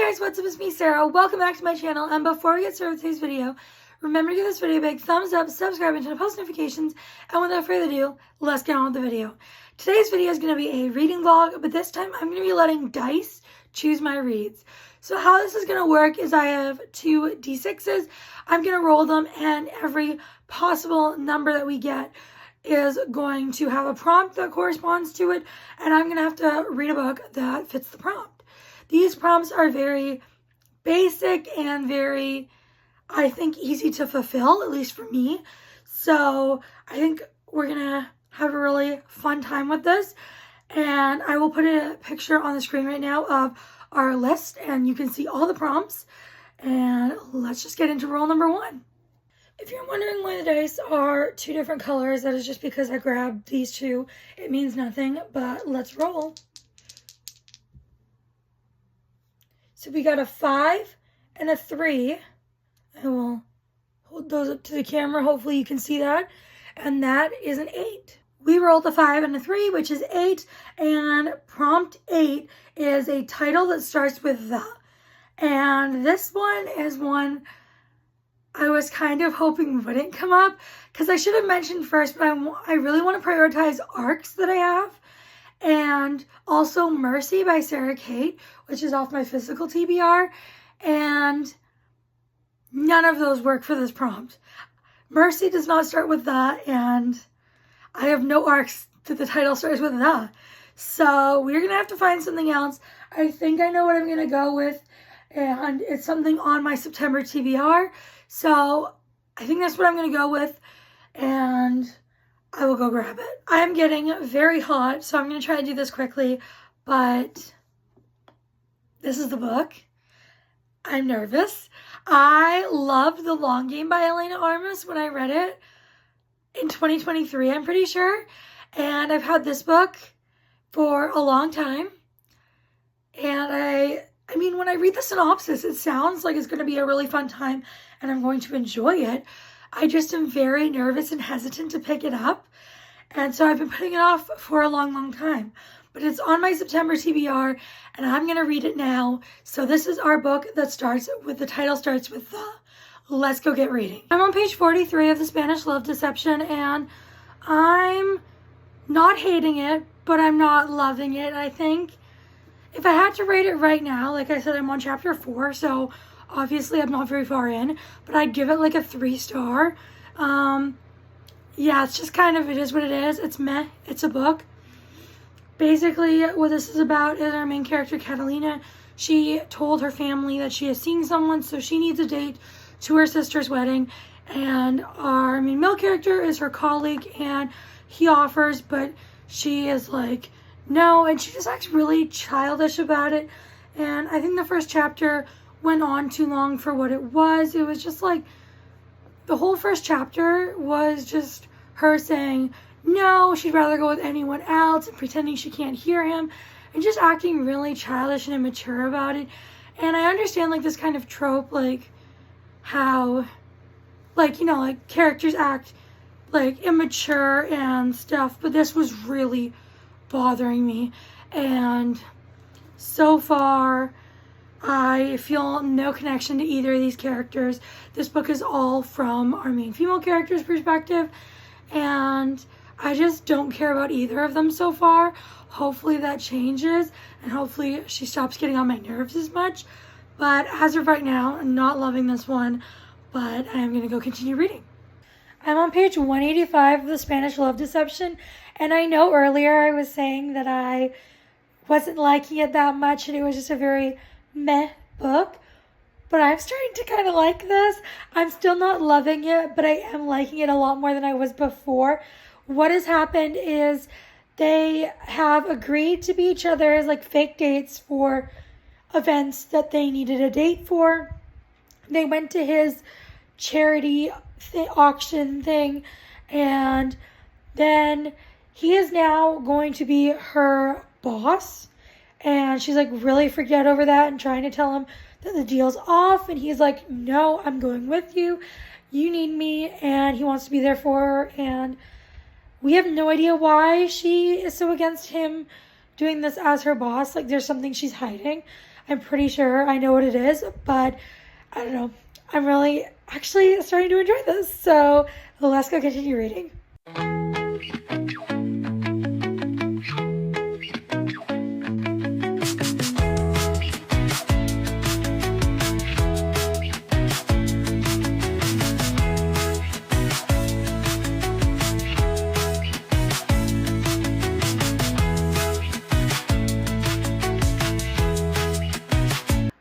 guys, what's up? It's me, Sarah. Welcome back to my channel. And before we get started with today's video, remember to give this video a big thumbs up, subscribe, and turn on post notifications. And without further ado, let's get on with the video. Today's video is going to be a reading vlog, but this time I'm going to be letting dice choose my reads. So how this is going to work is I have two D6s. I'm going to roll them, and every possible number that we get is going to have a prompt that corresponds to it, and I'm going to have to read a book that fits the prompt. These prompts are very basic and very, I think, easy to fulfill, at least for me. So I think we're going to have a really fun time with this. And I will put a picture on the screen right now of our list, and you can see all the prompts. And let's just get into roll number one. If you're wondering why the dice are two different colors, that is just because I grabbed these two. It means nothing, but let's roll. So we got a 5 and a 3. I will hold those up to the camera. Hopefully you can see that. And that is an 8. We rolled a 5 and a 3, which is 8. And prompt 8 is a title that starts with the. And this one is one I was kind of hoping wouldn't come up, because I should have mentioned first, but I really want to prioritize arcs that I have. And also Mercy by Sarah Kate, which is off my physical TBR. And none of those work for this prompt. Mercy does not start with the, and I have no arcs that the title starts with the. So we're going to have to find something else. I think I know what I'm going to go with, and it's something on my September TBR. So I think that's what I'm going to go with, and I will go grab it. I'm getting very hot, so I'm going to try to do this quickly, but this is the book. I'm nervous. I loved The Long Game by Elena Armas when I read it in 2023, I'm pretty sure. And I've had this book for a long time. And I mean, when I read the synopsis, it sounds like it's going to be a really fun time and I'm going to enjoy it. I just am very nervous and hesitant to pick it up. And so I've been putting it off for a long, long time. But it's on my September TBR, and I'm going to read it now. So this is our book that starts with, the title starts with the. Let's go get reading. I'm on page 43 of The Spanish Love Deception, and I'm not hating it, but I'm not loving it, I think. If I had to rate it right now, like I said, I'm on chapter 4, so obviously I'm not very far in, but I'd give it like a 3-star. Yeah, it's just kind of, it is what it is. It's meh. It's a book. Basically, what this is about is our main character, Catalina. She told her family that she is seeing someone, so she needs a date to her sister's wedding. And our main male character is her colleague, and he offers, but she is like, no, and she just acts really childish about it. And I think the first chapter went on too long for what it was. It was just like, the whole first chapter was just her saying no, she'd rather go with anyone else and pretending she can't hear him and just acting really childish and immature about it. And I understand like this kind of trope, like how, like, you know, like characters act like immature and stuff, but this was really bothering me. And so far, I feel no connection to either of these characters. This book is all from our main female character's perspective, and I just don't care about either of them so far. Hopefully that changes, and hopefully she stops getting on my nerves as much. But as of right now, I'm not loving this one, but I'm going to go continue reading. I'm on page 185 of The Spanish Love Deception, and I know earlier I was saying that I wasn't liking it that much, and it was just a very meh book, but I'm starting to kind of like this. I'm still not loving it, but I am liking it a lot more than I was before. What has happened is they have agreed to be each other's like fake dates for events that they needed a date for. They went to his charity auction thing, and then he is now going to be her boss. And she's like really freaked out over that and trying to tell him that the deal's off. And he's like, no, I'm going with you. You need me. And he wants to be there for her. And we have no idea why she is so against him doing this as her boss. Like there's something she's hiding. I'm pretty sure I know what it is, but I don't know. I'm really actually starting to enjoy this. So let's go continue reading.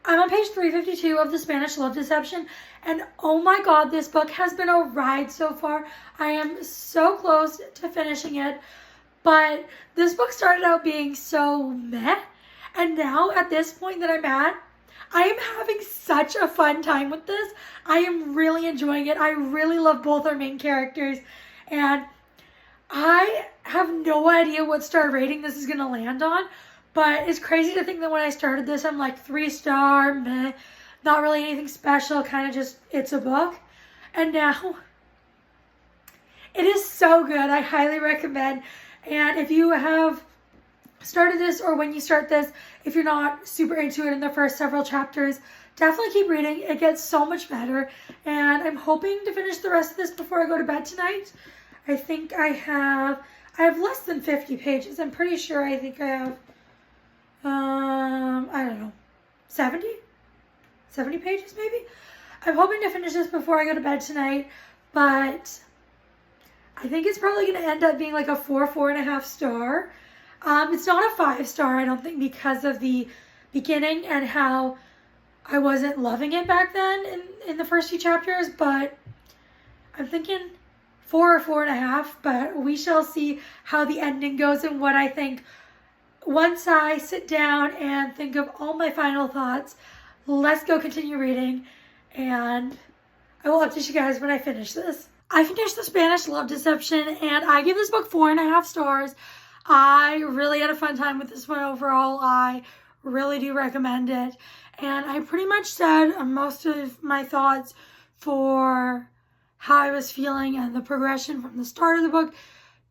I'm on page 352 of The Spanish Love Deception, and oh my god, this book has been a ride so far. I am so close to finishing it, but this book started out being so meh, and now at this point that I'm at, I am having such a fun time with this. I am really enjoying it. I really love both our main characters, and I have no idea what star rating this is going to land on. But it's crazy to think that when I started this, I'm like 3-star, meh, not really anything special, kind of just, it's a book. And now, it is so good. I highly recommend. And if you have started this, or when you start this, if you're not super into it in the first several chapters, definitely keep reading. It gets so much better. And I'm hoping to finish the rest of this before I go to bed tonight. I think I have less than 50 pages. I'm pretty sure I think I have... I don't know, 70 pages maybe? I'm hoping to finish this before I go to bed tonight, but I think it's probably going to end up being like a 4.5 star. It's not a 5-star, I don't think, because of the beginning and how I wasn't loving it back then in the first few chapters, but I'm thinking 4 or 4.5, but we shall see how the ending goes and what I think. Once I sit down and think of all my final thoughts, let's go continue reading, and I will update you guys when I finish this. I finished The Spanish Love Deception, and I give this book 4.5 stars. I really had a fun time with this one overall. I really do recommend it, and I pretty much said most of my thoughts for how I was feeling and the progression from the start of the book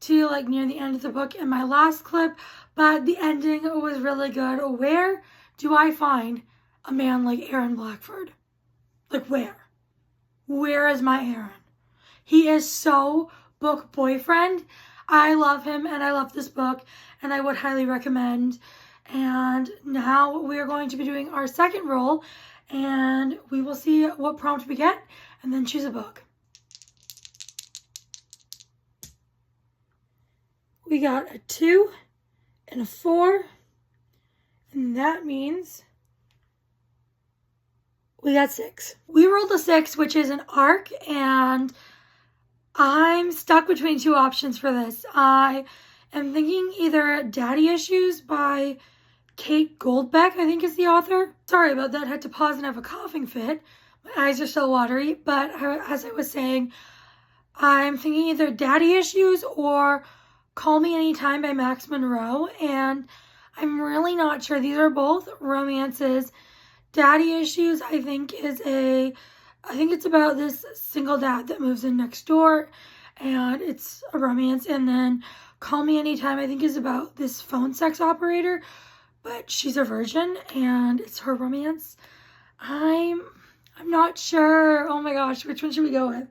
to like near the end of the book in my last clip, but the ending was really good. Where do I find a man like Aaron Blackford? Like where? Where is my Aaron? He is so book boyfriend. I love him and I love this book and I would highly recommend. And now we are going to be doing our second roll and we will see what prompt we get and then choose a book. We got a 2 and a 4, and that means we got 6. We rolled a 6, which is an arc, and I'm stuck between 2 options for this. I am thinking either Daddy Issues by Kate Goldbeck, I think is the author. Sorry about that, I had to pause and have a coughing fit. My eyes are still watery, but as I was saying, I'm thinking either Daddy Issues or Call Me Anytime by Max Monroe, and I'm really not sure. These are both romances. Daddy Issues, I think it's about this single dad that moves in next door, and it's a romance. And then Call Me Anytime, I think, is about this phone sex operator, but she's a virgin, and it's her romance. I'm not sure. Oh my gosh, which one should we go with?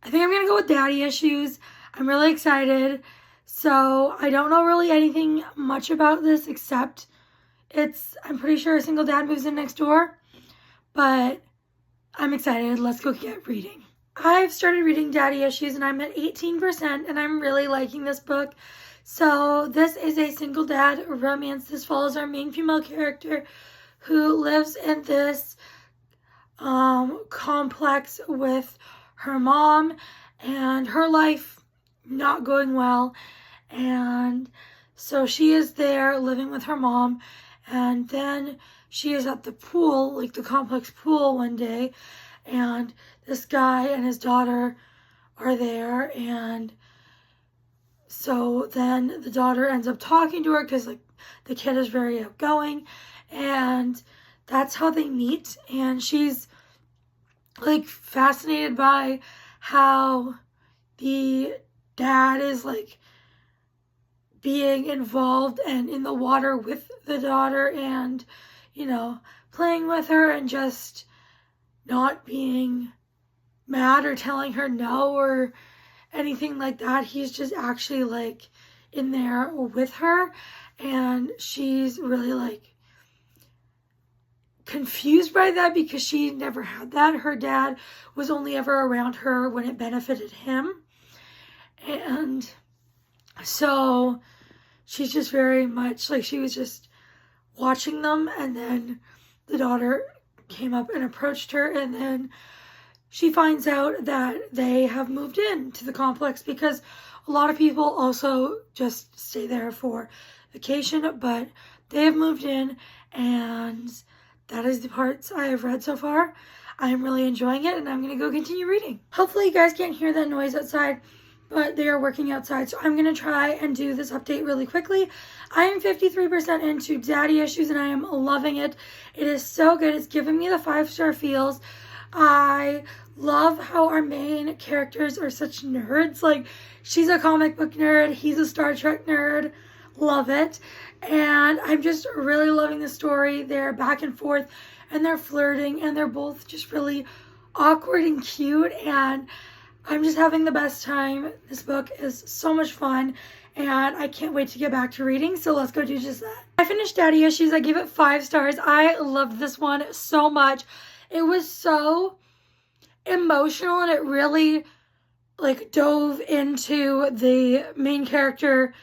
I think I'm gonna go with Daddy Issues. I'm really excited. So I don't know really anything much about this except I'm pretty sure a single dad moves in next door, but I'm excited. Let's go get reading. I've started reading Daddy Issues and I'm at 18% and I'm really liking this book. So this is a single dad romance. This follows our main female character who lives in this complex with her mom and her life not going well, and so she is there living with her mom, and then she is at the pool, like the complex pool one day, and this guy and his daughter are there, and so then the daughter ends up talking to her because like the kid is very outgoing, and that's how they meet, and she's like fascinated by how the dad is like being involved and in the water with the daughter and, you know, playing with her and just not being mad or telling her no or anything like that. He's just actually like in there with her, and she's really like confused by that because she never had that. Her dad was only ever around her when it benefited him, and so she's just very much like, she was just watching them, and then the daughter came up and approached her, and then she finds out that they have moved in to the complex because a lot of people also just stay there for vacation, but they have moved in, and that is the parts I have read so far. I'm really enjoying it, and I'm going to go continue reading. Hopefully you guys can't hear that noise outside, but they are working outside, so I'm going to try and do this update really quickly. I am 53% into Daddy Issues, and I am loving it. It is so good. It's giving me the 5-star feels. I love how our main characters are such nerds. Like, she's a comic book nerd, he's a Star Trek nerd. Love it. And I'm just really loving the story. They're back and forth, and they're flirting, and they're both just really awkward and cute, and I'm just having the best time. This book is so much fun, and I can't wait to get back to reading, so let's go do just that. I finished Daddy Issues. I gave it 5 stars. I loved this one so much. It was so emotional, and it really like dove into the main character,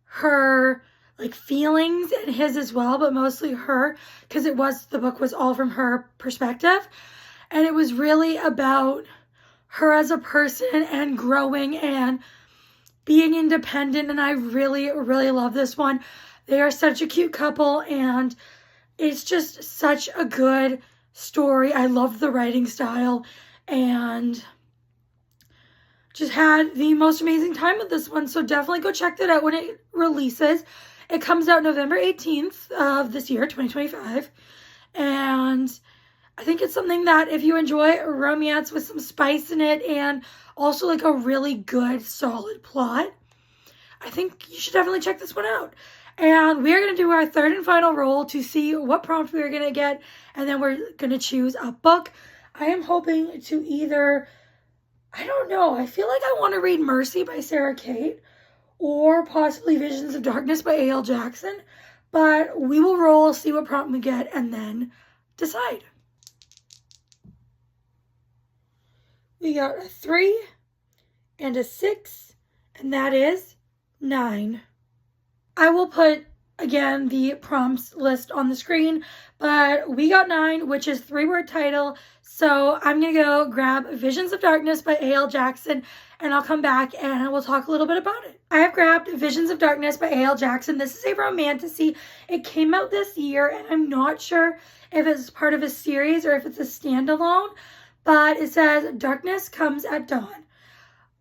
her like feelings, and his as well, but mostly her, because the book was all from her perspective, and it was really about her as a person and growing and being independent, and I really, really love this one. They are such a cute couple, and it's just such a good story. I love the writing style, and just had the most amazing time with this one, so definitely go check that out when it releases. It comes out November 18th of this year, 2025, and I think it's something that if you enjoy a romance with some spice in it and also like a really good, solid plot, I think you should definitely check this one out. And we are going to do our third and final roll to see what prompt we are going to get, and then we're going to choose a book. I am hoping to either, I don't know, I feel like I want to read Mercy by Sarah Kate or possibly Visions of Darkness by A.L. Jackson, but we will roll, see what prompt we get, and then decide. We got a 3 and a 6, and that is 9. I will put, again, the prompts list on the screen, but we got 9, which is 3-word title, so I'm going to go grab Visions of Darkness by A.L. Jackson, and I'll come back and we'll talk a little bit about it. I have grabbed Visions of Darkness by A.L. Jackson. This is a romantasy. It came out this year, and I'm not sure if it's part of a series or if it's a standalone, but it says, darkness comes at dawn.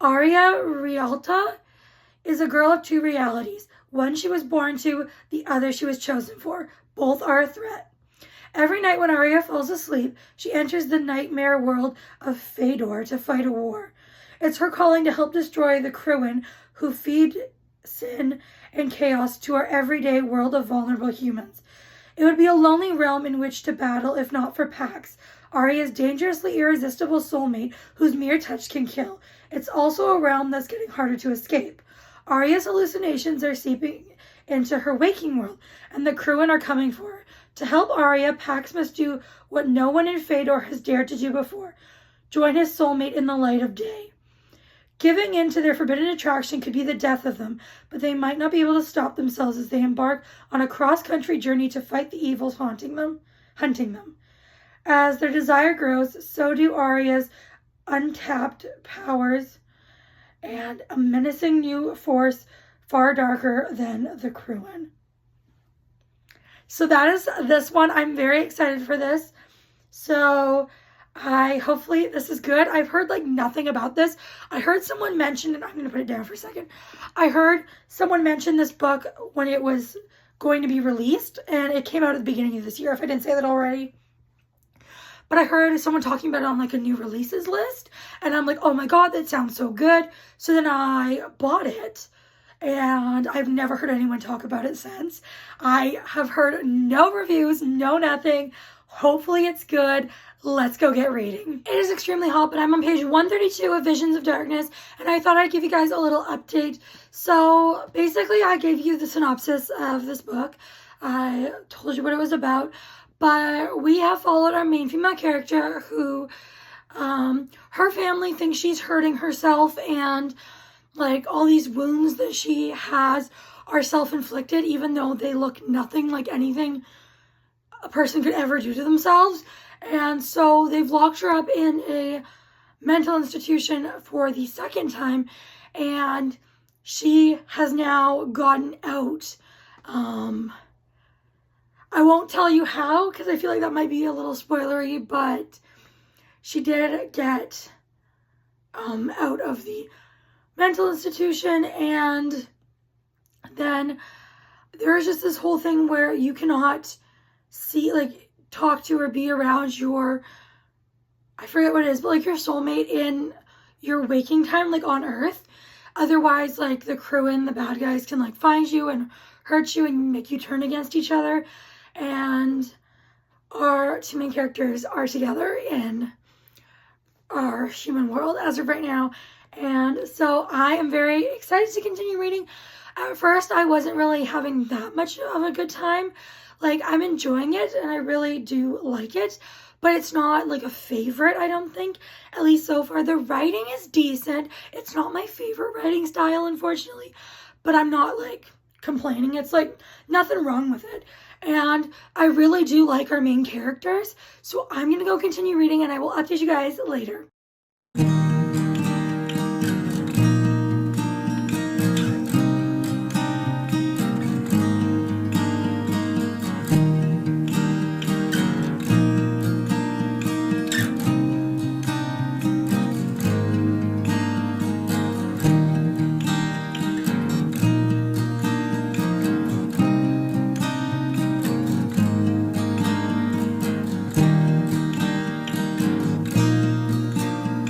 Aria Rialta is a girl of 2 realities. One she was born to, the other she was chosen for. Both are a threat. Every night when Aria falls asleep, she enters the nightmare world of Fedor to fight a war. It's her calling to help destroy the Cruin, who feed sin and chaos to our everyday world of vulnerable humans. It would be a lonely realm in which to battle if not for Pax, Aria's dangerously irresistible soulmate whose mere touch can kill. It's also a realm that's getting harder to escape. Aria's hallucinations are seeping into her waking world, and the Cruin are coming for her. To help Aria, Pax must do what no one in Fedor has dared to do before: join his soulmate in the light of day. Giving in to their forbidden attraction could be the death of them, but they might not be able to stop themselves as they embark on a cross-country journey to fight the evils hunting them. As their desire grows, so do Aria's untapped powers and a menacing new force far darker than the Cruin. So that is this one. I'm very excited for this. So hopefully this is good. I've heard like nothing about this. I heard someone mention, and I'm going to put it down for a second. I heard someone mention this book when it was going to be released, and it came out at the beginning of this year, if I didn't say that already. But I heard someone talking about it on like a new releases list, and I'm like, oh my god, that sounds so good. So then I bought it, and I've never heard anyone talk about it since. I have heard no reviews, no nothing. Hopefully it's good. Let's go get reading. It is extremely hot, but I'm on page 132 of Visions of Darkness, and I thought I'd give you guys a little update. So basically, I gave you the synopsis of this book. I told you what it was about, but we have followed our main female character who, her family thinks she's hurting herself, and like all these wounds that she has are self-inflicted, even though they look nothing like anything a person could ever do to themselves. And so they've locked her up in a mental institution for the second time, and she has now gotten out. I won't tell you how, because I feel like that might be a little spoilery, but she did get out of the mental institution, and then there's just this whole thing where you cannot see, like, talk to or be around your, I forget what it is, but like your soulmate in your waking time, like on Earth. Otherwise, like the crew and the bad guys can like find you and hurt you and make you turn against each other. And our two main characters are together in our human world as of right now. And so I am very excited to continue reading. At first, I wasn't really having that much of a good time. Like, I'm enjoying it, and I really do like it, but it's not, like, a favorite, I don't think, at least so far. The writing is decent. It's not my favorite writing style, unfortunately, but I'm not, like, complaining. It's, like, nothing wrong with it, and I really do like our main characters, so I'm gonna go continue reading, and I will update you guys later.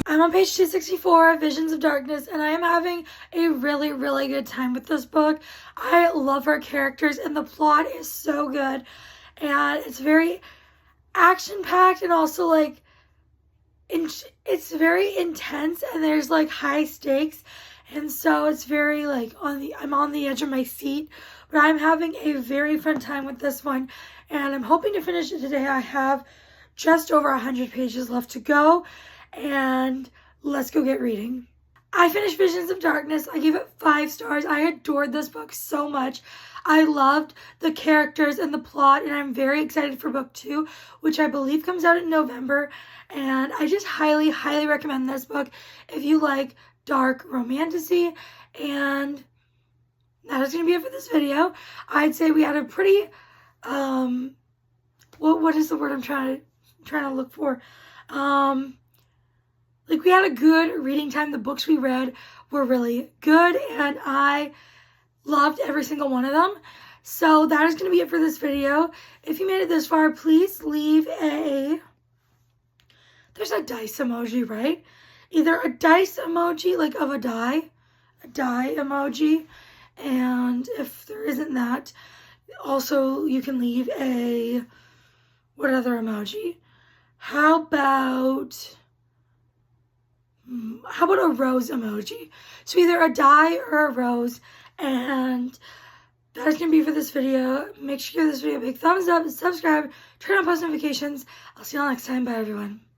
I'm on page 264 of Visions of Darkness, and I am having a really, really good time with this book. I love our characters, and the plot is so good, and it's very action-packed, and also, like, it's very intense, and there's, like, high stakes, and so it's very, like, I'm on the edge of my seat, but I'm having a very fun time with this one, and I'm hoping to finish it today. I have just over 100 pages left to go, and let's go get reading. I finished Visions of Darkness. I gave it 5 stars. I adored this book so much. I loved the characters and the plot, and I'm very excited for book 2, which I believe comes out in November, and I just highly, highly recommend this book if you like dark romantasy. And that is going to be it for this video. I'd say we had a pretty, what is the word I'm trying to look for? Like, we had a good reading time. The books we read were really good, and I loved every single one of them. So that is going to be it for this video. If you made it this far, please leave there's a dice emoji, right? Either a dice emoji, like of a die emoji, and if there isn't that, also you can leave what other emoji? How about a rose emoji? So either a die or a rose, and that is going to be for this video. Make sure you give this video a big thumbs up, subscribe, turn on post notifications. I'll see you all next time. Bye, everyone.